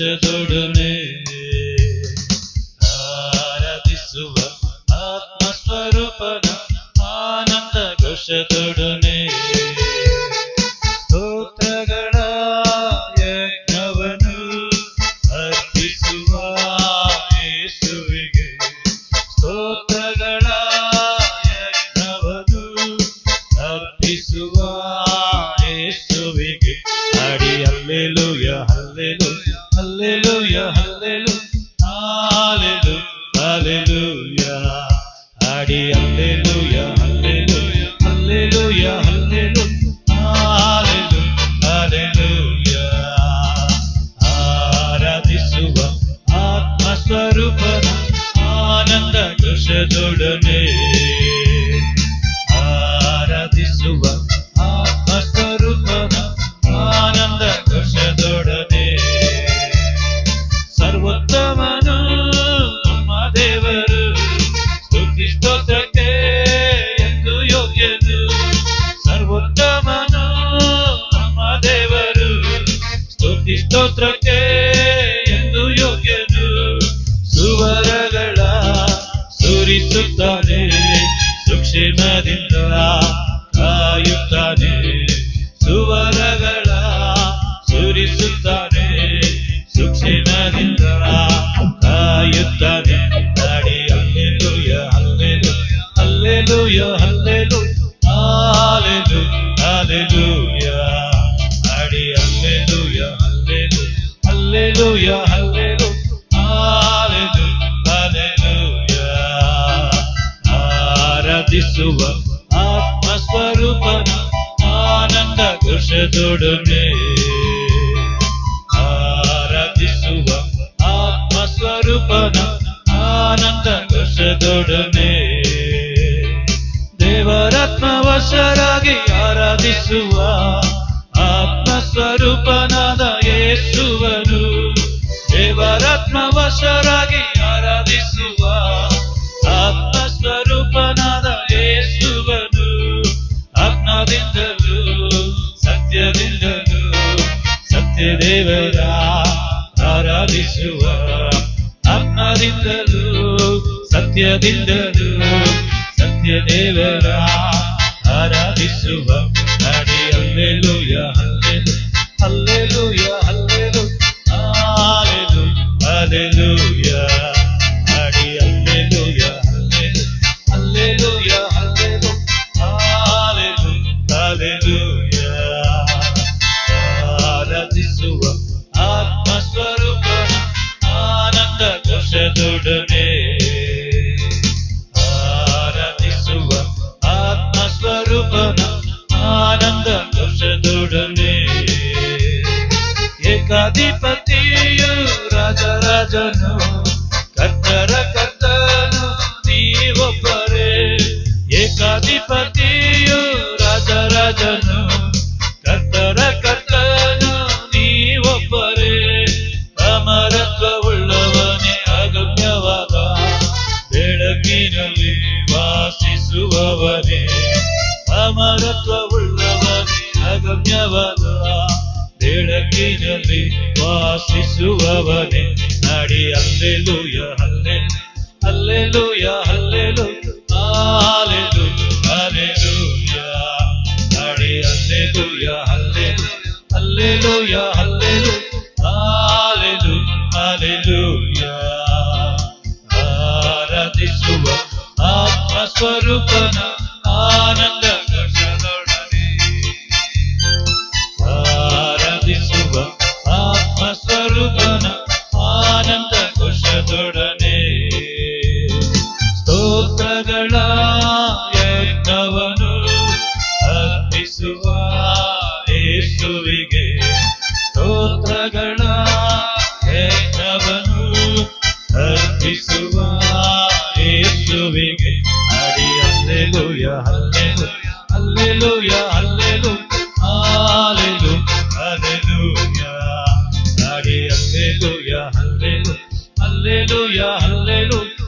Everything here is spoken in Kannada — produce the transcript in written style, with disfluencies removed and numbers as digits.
ಘೋಷದೊಡನೆ ಆರಾಧಿಸುವ ಆತ್ಮಸ್ವರೂಪನ ಆನಂದ ಘೋಷದೊಡನೆ ಸ್ತೋತ್ರಗಳ ಯಜ್ಞವನ್ನು ಅರ್ಪಿಸುವ ಯೇಸುವಿಗೆ ಸ್ತೋತ್ರಗಳ ಯಜ್ಞವನ್ನು ಅರ್ಪಿಸುವ ಯೇಸುವಿಗೆ ಹಾಡಿ hallelujah hallelujah hallelujah hallelujah hallelujah ಹಾಡಿ hallelujah hallelujah hallelujah hallelujah hallelujah ಆರಾಧಿಸುವ ಆತ್ಮಸ್ವರೂಪನ ಆನಂದ ಘೋಷದೊಡನೆ ಆರಾಧಿಸುವ ಆತ್ಮಸ್ವರೂಪನ ಆನಂದ ಘೋಷದೊಡನೆ ಸರ್ವೋತ್ತಮನು ನಮ್ಮ ದೇವರು ಸ್ತುತಿ ಸ್ತೋತ್ರಕ್ಕೆ ಎಂದು ಯೋಗ್ಯನು ಸರ್ವೋತ್ತಮನು ನಮ್ಮ ದೇವರು ಸ್ತುತಿ ಸ್ತೋತ್ರಕ್ಕೆ ಎಂದು ಯೋಗ್ಯನು ಸುವರಗಳ ಸುರಿಸುತ್ತಾನೆ ಸುಕ್ಷೇಮದಿಂದ ಕಾಯುತ್ತಾನೆ ಸುವರಗಳ ಸುರಿಸುತ್ತಾನೆ ಸುಕ್ಷೇಮದಿಂದ ಕಾಯುತ್ತಾನೆ ಹಾಡಿ hallelujah hallelujah hallelujah hallelujah hallelujah ಹಾಡಿ ಹಲ್ಲೆಲೂಯಾ ಹಲ್ಲೆಲೂಯಾ ಹಲ್ಲೆಲೂಯಾ ಹಲ್ಲೆಲೂಯಾ ಆರಾಧಿಸುವ ಆತ್ಮಸ್ವರೂಪನ ಆನಂದ ಘೋಷದೊಡನೆ ಆರಾಧಿಸುವ ಆತ್ಮಸ್ವರೂಪನ ಆನಂದ ಘೋಷದೊಡನೆ ದೇವರಾತ್ಮವಶರಾಗಿ ಆರಾಧಿಸುವ ಆತ್ಮಸ್ವರೂಪನಾದ ಯೇಸುವನು ದೇವರಾತ್ಮವಶರಾಗಿ ಆರಾಧಿಸುವ ಆತ್ಮಸ್ವರೂಪನಾದ ಯೇಸುವನು ಆತ್ಮದಿಂದಲೂ ಸತ್ಯದಿಂದಲೂ ಸತ್ಯದೇವರ ಆರಾಧಿಸುವ ಆತ್ಮದಿಂದಲೂ ಸತ್ಯದಿಂದಲೂ ಸತ್ಯದೇವರ ಆರಾಧಿಸುವ ಹಾಡಿ ಹಲ್ಲೆಲೂಯಾ ಹಲ್ಲೆಲೂಯಾ ಹಲ್ಲೆಲೂಯಾ ಹಲ್ಲೆಲೂಯಾ ಹಾಡಿ ಹಲ್ಲೆಲೂಯಾ ಹಲ್ಲೆಲೂಯಾ ಹಲ್ಲೆಲೂಯಾ ಆರಾಧಿಸುವ ಆತ್ಮಸ್ವರೂಪನ ಆನಂದ ಘೋಷದೊಡನೆ ಆರಾಧಿಸುವ ಆತ್ಮಸ್ವರೂಪನ ಆನಂದ ಘೋಷದೊಡನೆ ಏಕಾಧಿಪತಿಯು ರಾಜರಾಜನು ಕರ್ತರ ಕರ್ತನು ನೀವೊಬ್ಬರೇ ಏಕಾಧಿಪತಿಯು ರಾಜರಾಜನು ಕರ್ತರ ಕರ್ತನು ನೀವೊಬ್ಬರೇ ಅಮರತ್ವವುಳ್ಳವನೇ ಅಗಮ್ಯವಾದ ಬೆಳಕಿನಲ್ಲಿ ವಾಸಿಸುವವನೇ ಅಮರತ್ವವುಳ್ಳವನೇ ಅಗಮ್ಯವಾದ ಬೆಳಕಿನಲ್ಲಿ ವಾಸಿಸುವವನೇ ಹಾಡಿ ಹಲ್ಲೆಲೂಯಾ ಹಲ್ಲೆಲೂಯಾ ಹಲ್ಲೆಲೂಯಾ ಹಲ್ಲೆಲೂಯಾ ಹಾಡಿ ಹಲ್ಲೆಲೂಯಾ ಹಲ್ಲೆಲೂಯಾ ಹಲ್ಲೆಲೂಯಾ ಆರಾಧಿಸುವ ಆತ್ಮಸ್ವರೂಪನ ಆನಂದ ಘೋಷದೊಡನೆ ಆರಾಧಿಸುವ ಆತ್ಮಸ್ವರೂಪನ ಆನಂದ ಘೋಷದೊಡನೆ ಸ್ತೋತ್ರಗಳ ಯಜ್ಞವನ್ನು ಅರ್ಪಿಸುವ ಯೇಸುವಿಗೆ ಸ್ತೋತ್ರಗಳ ಯಜ್ಞವನ್ನು ಅರ್ಪಿಸುವ ಯೇಸುವಿಗೆ ಹಾಡಿ ಹಲ್ಲೆಲೂಯಾ ಹಲ್ಲೆಲೂಯಾ ಹಲ್ಲೆಲೂಯಾ ಹಲ್ಲೆಲೂಯಾ ಹಾಡಿ ಹಲ್ಲೆಲೂಯಾ ಹಲ್ಲೆಲೂಯಾ ಹಲ್ಲೆಲೂಯಾ